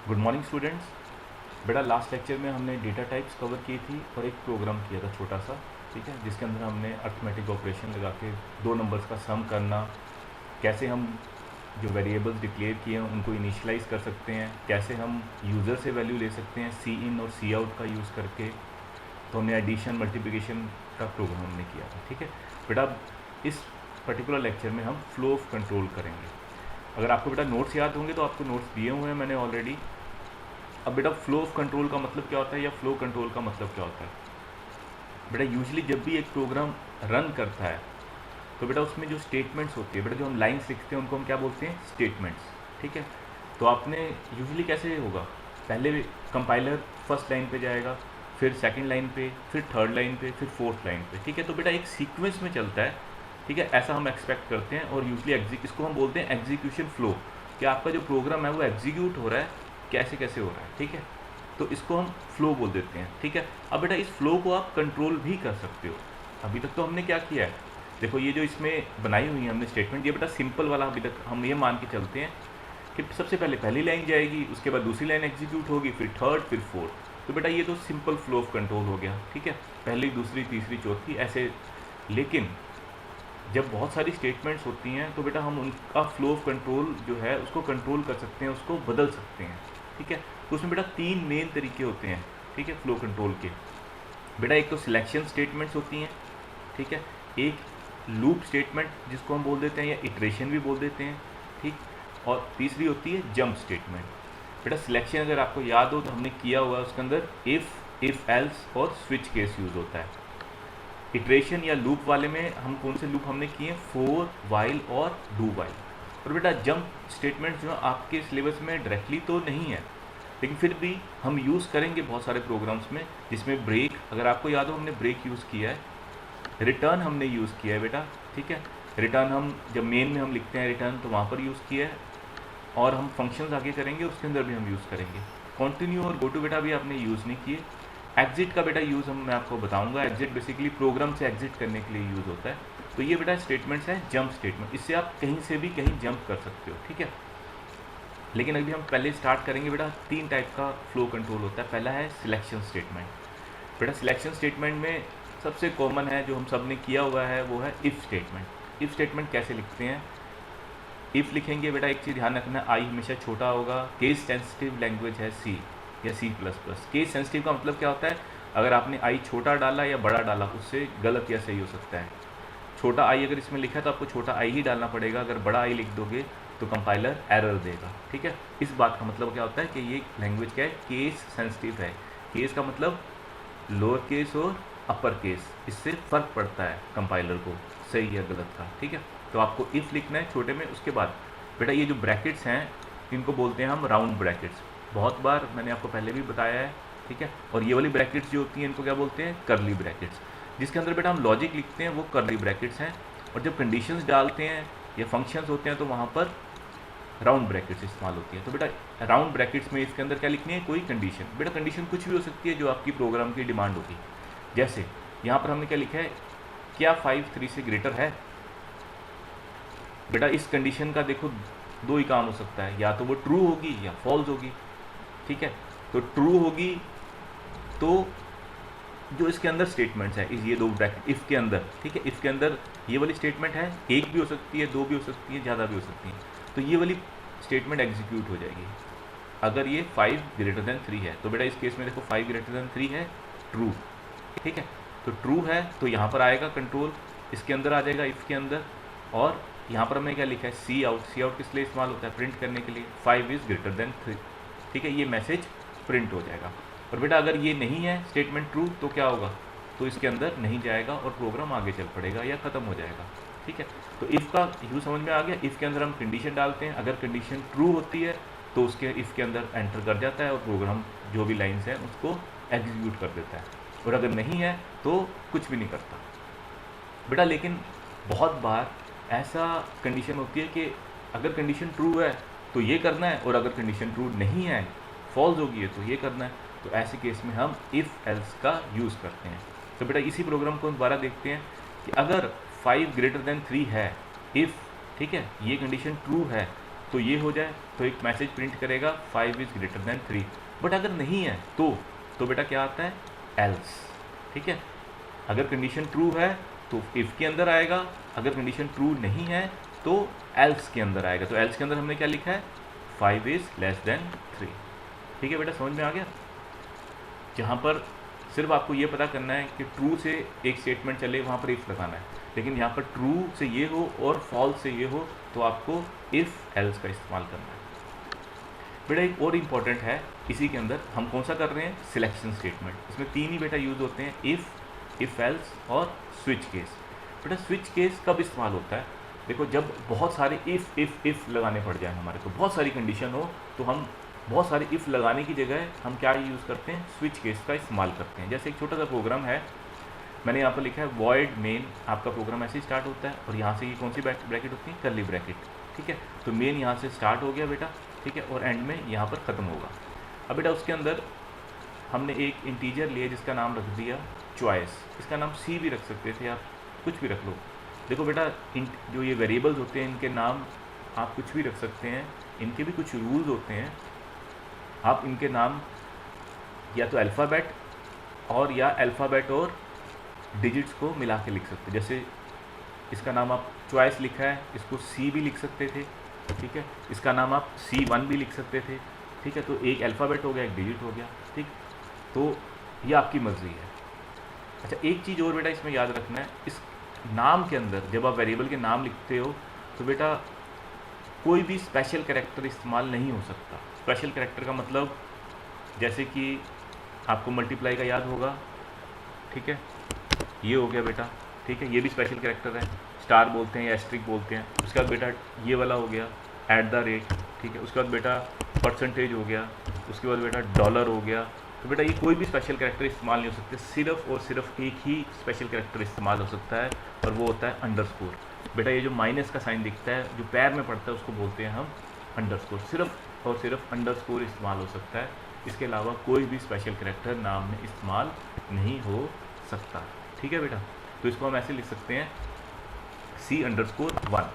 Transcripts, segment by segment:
Good morning students. बेटा last lecture में हमने डेटा टाइप्स कवर की थी और एक प्रोग्राम किया था छोटा सा, ठीक है, जिसके अंदर हमने अर्थमेटिक ऑपरेशन लगा के दो नंबर्स का सम करना, कैसे हम जो वेरिएबल्स डिक्लेयर किए हैं उनको इनिशियलाइज कर सकते हैं, कैसे हम यूज़र से वैल्यू ले सकते हैं सी इन और सी आउट का यूज़ करके। तो हमने एडिशन मल्टीप्लिकेशन का प्रोग्राम हमने किया था, ठीक है बेटा। अब इस पर्टिकुलर लेक्चर में हम फ्लो ऑफ कंट्रोल करेंगे। अगर आपको बेटा नोट्स याद होंगे तो आपको नोट्स दिए हुए हैं मैंने ऑलरेडी। अब बेटा फ्लो ऑफ कंट्रोल का मतलब क्या होता है या फ्लो कंट्रोल का मतलब क्या होता है? बेटा यूजली जब भी एक प्रोग्राम रन करता है तो बेटा उसमें जो स्टेटमेंट्स होती है, बेटा जो हम लाइन्स लिखते हैं उनको हम क्या बोलते हैं? स्टेटमेंट्स, ठीक है। तो आपने यूजली कैसे होगा, पहले कंपाइलर फर्स्ट लाइन पे जाएगा, फिर सेकंड लाइन पे, फिर थर्ड लाइन पे, फिर फोर्थ लाइन पे, ठीक है। तो बेटा एक सीक्वेंस में चलता है, ठीक है, ऐसा हम एक्सपेक्ट करते हैं। और यूजली इसको हम बोलते हैं एग्जीक्यूशन फ्लो, कि आपका जो प्रोग्राम है वो एग्जीक्यूट हो रहा है, कैसे कैसे हो रहा है, ठीक है। तो इसको हम फ्लो बोल देते हैं, ठीक है। अब बेटा इस फ्लो को आप कंट्रोल भी कर सकते हो। अभी तक तो हमने क्या किया है, देखो ये जो इसमें बनाई हुई है हमने स्टेटमेंट, ये बेटा सिंपल वाला अभी तक हम ये मान के चलते हैं कि सबसे पहले पहली लाइन जाएगी, उसके बाद दूसरी लाइन एग्जीक्यूट होगी, फिर थर्ड, फिर फोर्थ। तो बेटा ये तो सिंपल फ्लो ऑफ कंट्रोल हो गया, ठीक है, पहली दूसरी तीसरी चौथी ऐसे। लेकिन जब बहुत सारी स्टेटमेंट्स होती हैं तो बेटा हम उनका फ्लो ऑफ कंट्रोल जो है उसको कंट्रोल कर सकते हैं, उसको बदल सकते हैं, ठीक है। तो उसमें बेटा तीन मेन तरीके होते हैं, ठीक है, फ्लो कंट्रोल के। बेटा एक तो सिलेक्शन स्टेटमेंट्स होती हैं, ठीक है, एक लूप स्टेटमेंट जिसको हम बोल देते हैं या इटरेशन भी बोल देते हैं, ठीक, और तीसरी होती है जंप स्टेटमेंट। बेटा सिलेक्शन अगर आपको याद हो तो हमने किया हुआ है, उसके अंदर इफ़ एल्स और स्विच केस यूज़ होता है। इटरेशन या लूप वाले में हम कौन से लूप हमने किए? फॉर, वाइल और डू वाइल। और बेटा जंप स्टेटमेंट जो है आपके सिलेबस में डायरेक्टली तो नहीं है, लेकिन फिर भी हम यूज़ करेंगे बहुत सारे प्रोग्राम्स में, जिसमें ब्रेक, अगर आपको याद हो हमने ब्रेक यूज़ किया है, रिटर्न हमने यूज़ किया है बेटा, ठीक है। रिटर्न हम जब मेन में हम लिखते हैं रिटर्न तो वहाँ पर यूज़ किया है, और हम फंक्शंस आगे करेंगे उसके अंदर भी हम यूज़ करेंगे। कंटिन्यू और गो टू बेटा भी आपने यूज़ नहीं किए। एग्जिट का बेटा यूज़ मैं आपको बताऊंगा। एग्जिट बेसिकली प्रोग्राम से एग्जिट करने के लिए यूज़ होता है। तो ये बेटा स्टेटमेंट्स हैं जंप स्टेटमेंट, इससे आप कहीं से भी कहीं जंप कर सकते हो, ठीक है। लेकिन अभी हम पहले स्टार्ट करेंगे बेटा, तीन टाइप का फ्लो कंट्रोल होता है। पहला है सिलेक्शन स्टेटमेंट। बेटा सिलेक्शन स्टेटमेंट में सबसे कॉमन है जो हम सब ने किया हुआ है वो है इफ़ स्टेटमेंट। इफ़ स्टेटमेंट कैसे लिखते हैं? इफ़ लिखेंगे बेटा, एक चीज़ ध्यान रखना, आई हमेशा छोटा होगा। केस सेंसिटिव लैंग्वेज है सी या C plus plus. Case sensitive का मतलब क्या होता है? अगर आपने आई छोटा डाला या बड़ा डाला उससे गलत या सही हो सकता है। छोटा आई अगर इसमें लिखा है तो आपको छोटा आई ही डालना पड़ेगा, अगर बड़ा आई लिख दोगे तो कंपाइलर एरर देगा, ठीक है। इस बात का मतलब क्या होता है कि ये लैंग्वेज क्या है? केस सेंसिटिव है। केस का मतलब लोअर केस और अपर केस, इससे फ़र्क पड़ता है कंपाइलर को सही या गलत का, ठीक है। तो आपको इफ़ लिखना है छोटे में। उसके बाद बेटा ये जो ब्रैकेट्स हैं इनको बोलते हैं हम राउंड ब्रैकेट्स। बहुत बार मैंने आपको पहले भी बताया है, ठीक है। और ये वाली ब्रैकेट्स जो होती हैं इनको क्या बोलते हैं? करली ब्रैकेट्स। जिसके अंदर बेटा हम लॉजिक लिखते हैं वो करली ब्रैकेट्स हैं, और जब कंडीशंस डालते हैं या फंक्शंस होते हैं तो वहाँ पर राउंड ब्रैकेट्स इस्तेमाल होती है। तो बेटा राउंड ब्रैकेट्स में इसके अंदर क्या लिखनी है? कोई कंडीशन। बेटा कंडीशन कुछ भी हो सकती है जो आपकी प्रोग्राम की डिमांड होगी। जैसे यहाँ पर हमने क्या लिखा है, क्या 5 3 से ग्रेटर है? बेटा इस कंडीशन का देखो दो ही काम हो सकता है, या तो वो ट्रू होगी या फॉल्स होगी, ठीक है। तो ट्रू होगी तो जो इसके अंदर स्टेटमेंट्स है इस ये दो ब्रैकेट इफ़ के अंदर, ठीक है, इफ़ के अंदर ये वाली स्टेटमेंट है, एक भी हो सकती है, दो भी हो सकती है, ज़्यादा भी हो सकती है। तो ये वाली स्टेटमेंट एग्जीक्यूट हो जाएगी अगर ये 5 ग्रेटर देन 3 है। तो बेटा इस केस में देखो 5 ग्रेटर देन 3 है, ट्रू, ठीक है। तो ट्रू है तो यहाँ पर आएगा कंट्रोल, इसके अंदर आ जाएगा इफ़ के अंदर। और यहाँ पर हमने क्या लिखा है? सी आउट। सी आउट किस लिए इस्तेमाल होता है? प्रिंट करने के लिए 5 इज़ ग्रेटर देन 3, ठीक है, ये मैसेज प्रिंट हो जाएगा। और बेटा अगर ये नहीं है स्टेटमेंट ट्रू तो क्या होगा? तो इसके अंदर नहीं जाएगा और प्रोग्राम आगे चल पड़ेगा या ख़त्म हो जाएगा, ठीक है। तो इफ़ का यूँ समझ में आ गया। इफ़ के अंदर हम कंडीशन डालते हैं, अगर कंडीशन ट्रू होती है तो उसके इफ़ के अंदर एंटर कर जाता है और प्रोग्राम जो भी लाइन्स हैं उसको एग्जीक्यूट कर देता है, और अगर नहीं है तो कुछ भी नहीं करता बेटा। लेकिन बहुत बार ऐसा कंडीशन होती है कि अगर कंडीशन ट्रू है तो ये करना है, और अगर कंडीशन ट्रू नहीं है, फॉल्स होगी है तो ये करना है। तो ऐसे केस में हम इफ़ एल्स का यूज़ करते हैं। तो बेटा इसी प्रोग्राम को दोबारा देखते हैं कि अगर 5 ग्रेटर देन 3 है, इफ़, ठीक है, ये कंडीशन ट्रू है, तो ये हो जाए तो एक मैसेज प्रिंट करेगा 5 इज़ ग्रेटर देन 3। बट अगर नहीं है तो बेटा क्या आता है, एल्स। ठीक है, अगर कंडीशन ट्रू है तो इफ़ के अंदर आएगा, अगर कंडीशन ट्रू नहीं है तो एल्स के अंदर आएगा। तो एल्स के अंदर हमने क्या लिखा है, 5 इज़ लेस देन 3। ठीक है बेटा, समझ में आ गया। जहाँ पर सिर्फ आपको ये पता करना है कि ट्रू से एक स्टेटमेंट चले वहाँ पर इफ़ लगाना है, लेकिन यहाँ पर ट्रू से ये हो और फॉल्स से ये हो तो आपको इफ़ एल्स का इस्तेमाल करना है। बेटा एक और इम्पॉर्टेंट है इसी के अंदर, हम कौन सा कर रहे हैं, सिलेक्शन स्टेटमेंट। इसमें 3 ही बेटा यूज़ होते हैं, इफ़ एल्स और स्विच केस। बेटा स्विच केस कब इस्तेमाल होता है, देखो जब बहुत सारे इफ़ लगाने पड़ जाए हमारे को, बहुत सारी कंडीशन हो तो हम बहुत सारे इफ़ लगाने की जगह हम क्या यूज़ करते हैं, स्विच केस का इस्तेमाल करते हैं। जैसे एक छोटा सा प्रोग्राम है, मैंने यहाँ पर लिखा है वॉइड मेन, आपका प्रोग्राम ऐसे ही स्टार्ट होता है और यहाँ से ये कौन सी ब्रैकेट होती है, कर्ली ब्रैकेट। ठीक है, तो मेन यहाँ से स्टार्ट हो गया बेटा, ठीक है, और एंड में यहाँ पर ख़त्म होगा। अब बेटा उसके अंदर हमने एक इंटीजर लिया जिसका नाम रख दिया चॉइस। इसका नाम सी भी रख सकते थे आप, कुछ भी रख लो। देखो बेटा जो ये वेरिएबल्स होते हैं इनके नाम आप कुछ भी रख सकते हैं, इनके भी कुछ रूल्स होते हैं। आप इनके नाम या तो अल्फ़ाबेट और डिजिट्स को मिला के लिख सकते हैं। जैसे इसका नाम आप चॉइस लिखा है, इसको सी भी लिख सकते थे। ठीक है, इसका नाम आप C1 भी लिख सकते थे। ठीक है, तो एक अल्फ़ाबेट हो गया, एक डिजिट हो गया। ठीक, तो ये आपकी मर्ज़ी है। अच्छा एक चीज़ और बेटा इसमें याद रखना है, इस नाम के अंदर जब आप वेरिएबल के नाम लिखते हो तो बेटा कोई भी स्पेशल कैरेक्टर इस्तेमाल नहीं हो सकता। स्पेशल कैरेक्टर का मतलब जैसे कि आपको मल्टीप्लाई का याद होगा, ठीक है, ये हो गया बेटा। ठीक है, ये भी स्पेशल कैरेक्टर है, स्टार बोलते हैं या एस्ट्रिक बोलते हैं। उसके बाद बेटा ये वाला हो गया @, ठीक है, उसके बाद बेटा परसेंटेज हो गया, उसके बाद बेटा डॉलर हो गया। तो बेटा ये कोई भी स्पेशल कैरेक्टर इस्तेमाल नहीं हो सकते, सिर्फ और सिर्फ एक ही स्पेशल कैरेक्टर इस्तेमाल हो सकता है और वो होता है अंडरस्कोर। बेटा ये जो माइनस का साइन दिखता है जो पैर में पड़ता है उसको बोलते हैं हम अंडरस्कोर। सिर्फ और सिर्फ अंडरस्कोर इस्तेमाल हो सकता है, इसके अलावा कोई भी स्पेशल कैरेक्टर नाम में इस्तेमाल नहीं हो सकता। ठीक है बेटा, तो इसको हम ऐसे लिख सकते हैं C_1।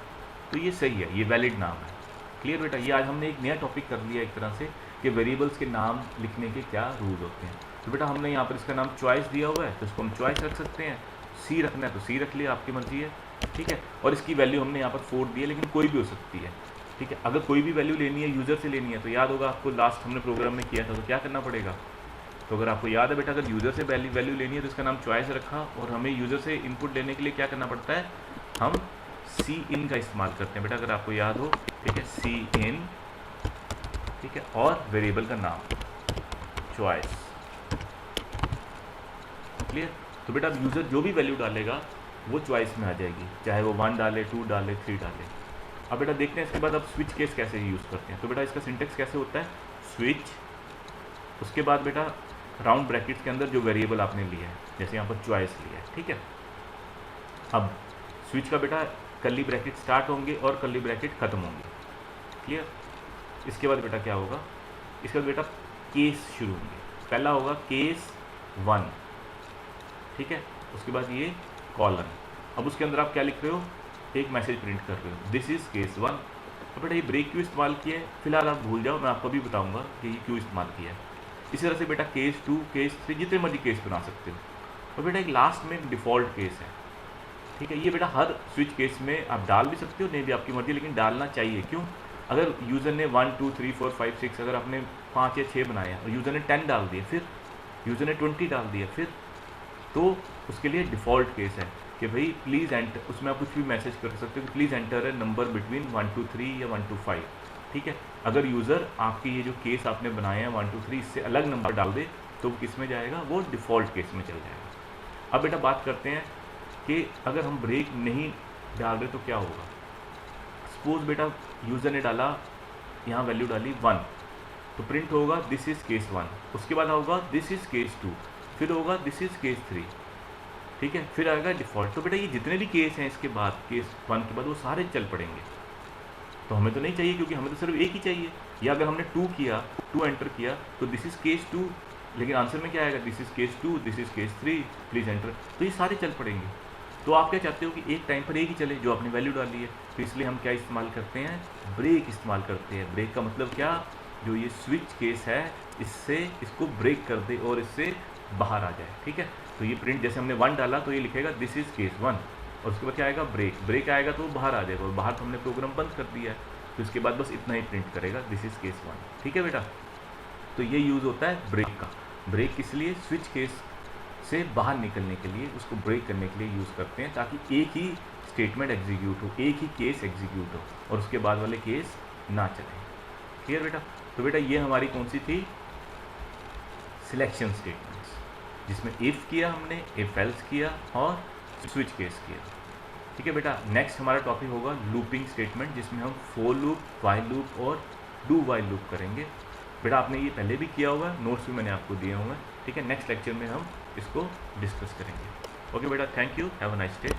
तो ये सही है, ये वैलिड नाम है। क्लियर बेटा, ये आज हमने एक नया टॉपिक कर लिया एक तरह से कि वेरिएबल्स के नाम लिखने के क्या रूल होते हैं। तो बेटा हमने यहाँ पर इसका नाम चॉइस दिया हुआ है तो इसको हम चॉइस रख सकते हैं, सी रखना है तो सी रख लिया, आपकी मर्जी है। ठीक है, और इसकी वैल्यू हमने यहाँ पर 4 दी है, लेकिन कोई भी हो सकती है। ठीक है, अगर कोई भी वैल्यू लेनी है यूज़र से लेनी है तो याद होगा आपको लास्ट हमने प्रोग्राम में किया था तो क्या करना पड़ेगा। तो अगर आपको याद है बेटा, अगर यूज़र से वैल्यू लेनी है तो इसका नाम चॉइस रखा, और हमें यूज़र से इनपुट लेने के लिए क्या करना पड़ता है, हम Cin का इस्तेमाल करते हैं बेटा, अगर आपको याद हो। ठीक है, Cin, ठीक है, और वेरिएबल का नाम चॉइस। क्लियर। तो बेटा यूज़र जो भी वैल्यू डालेगा वो चॉइस में आ जाएगी, चाहे वो 1 डाले, 2 डाले, 3 डाले। अब बेटा देखते हैं इसके बाद अब स्विच केस कैसे यूज़ करते हैं। तो बेटा इसका सिंटेक्स कैसे होता है, स्विच, उसके बाद बेटा राउंड ब्रैकेट्स के अंदर जो वेरिएबल आपने लिया है, जैसे यहाँ पर चॉइस लिया है। ठीक है, अब स्विच का बेटा कर्ली ब्रैकेट स्टार्ट होंगे और कर्ली ब्रैकेट ख़त्म होंगे। क्लियर। इसके बाद बेटा क्या होगा, इसके बाद बेटा केस शुरू होंगे। पहला होगा केस 1, ठीक है, उसके बाद ये कॉलन। अब उसके अंदर आप क्या लिख रहे हो, एक मैसेज प्रिंट कर रहे हो, दिस इज़ केस 1। तो बेटा ये ब्रेक क्यों इस्तेमाल किया है, फिलहाल आप भूल जाओ, मैं आपको भी बताऊंगा कि ये क्यों इस्तेमाल किया है। इसी तरह से बेटा केस 2, केस 3, जितने मर्जी केस बना सकते हो। और बेटा एक लास्ट में एक डिफ़ॉल्ट केस है। ठीक है, ये बेटा हर स्विच केस में आप डाल भी सकते हो, नहीं भी आपकी मर्जी, लेकिन डालना चाहिए। क्यों, अगर यूज़र ने 1 2 3 4 5 6 अगर आपने 5 या 6 बनाए और यूज़र ने 10 डाल दिए, फिर यूज़र ने 20 डाल दिया, फिर तो उसके लिए डिफ़ॉल्ट केस है कि भाई प्लीज़ एंटर, उसमें आप कुछ भी मैसेज कर सकते हो कि please enter a number between 1 to 3 या 1 to 5। ठीक है, अगर यूज़र आपके ये जो केस आपने बनाए हैं 1 to 3 इससे अलग नंबर डाल दे तो किस में जाएगा, वो डिफ़ॉल्ट केस में चल जाएगा। अब बेटा बात करते हैं कि अगर हम ब्रेक नहीं डाल रहे तो क्या होगा। सपोज बेटा यूज़र ने डाला, यहाँ वैल्यू डाली 1, तो प्रिंट होगा दिस इज़ केस 1, उसके बाद होगा दिस इज़ केस 2, फिर होगा दिस इज़ केस 3। ठीक है, फिर आएगा डिफ़ॉल्ट। तो बेटा ये जितने भी केस हैं इसके बाद, केस 1 के बाद, वो सारे चल पड़ेंगे। तो हमें तो नहीं चाहिए, क्योंकि हमें तो सिर्फ एक ही चाहिए। या अगर हमने 2 किया, 2 एंटर किया तो दिस इज़ केस 2, लेकिन आंसर में क्या आएगा, this is case 2, this is case 3, please enter. तो ये सारे चल पड़ेंगे। तो आप क्या चाहते हो कि एक टाइम पर एक ही चले जो आपने वैल्यू डाली है, तो इसलिए हम क्या इस्तेमाल करते हैं, ब्रेक इस्तेमाल करते हैं। ब्रेक का मतलब क्या, जो ये स्विच केस है इससे इसको ब्रेक कर दे और इससे बाहर आ जाए, ठीक है। तो ये प्रिंट जैसे हमने 1 डाला तो ये लिखेगा दिस इज़ केस 1, और उसके बाद क्या आएगा, ब्रेक। ब्रेक आएगा तो बाहर आ जाएगा, और बाहर तो हमने प्रोग्राम बंद कर दिया है, तो इसके बाद बस इतना ही प्रिंट करेगा, दिस इज़ केस 1, ठीक है बेटा। तो ये यूज़ होता है ब्रेक का। ब्रेक किस लिए, स्विच केस से बाहर निकलने के लिए, उसको ब्रेक करने के लिए यूज़ करते हैं, ताकि एक ही स्टेटमेंट एग्जीक्यूट हो, एक ही केस एग्जीक्यूट हो, और उसके बाद वाले केस ना चले। क्लियर बेटा। तो बेटा ये हमारी कौन सी थी, सिलेक्शन स्टेटमेंट्स, जिसमें इफ़ किया हमने, इफ एल्स किया और स्विच केस किया, ठीक है बेटा। नेक्स्ट हमारा टॉपिक होगा लूपिंग स्टेटमेंट, जिसमें हम फॉर लूप, व्हाइल लूप और डू व्हाइल लूप करेंगे। बेटा आपने ये पहले भी किया हुआ है, नोट्स भी मैंने आपको दिए हुए हैं, ठीक है। नेक्स्ट लेक्चर में हम इसको डिस्कस करेंगे। ओके बेटा, thank you, have a nice day.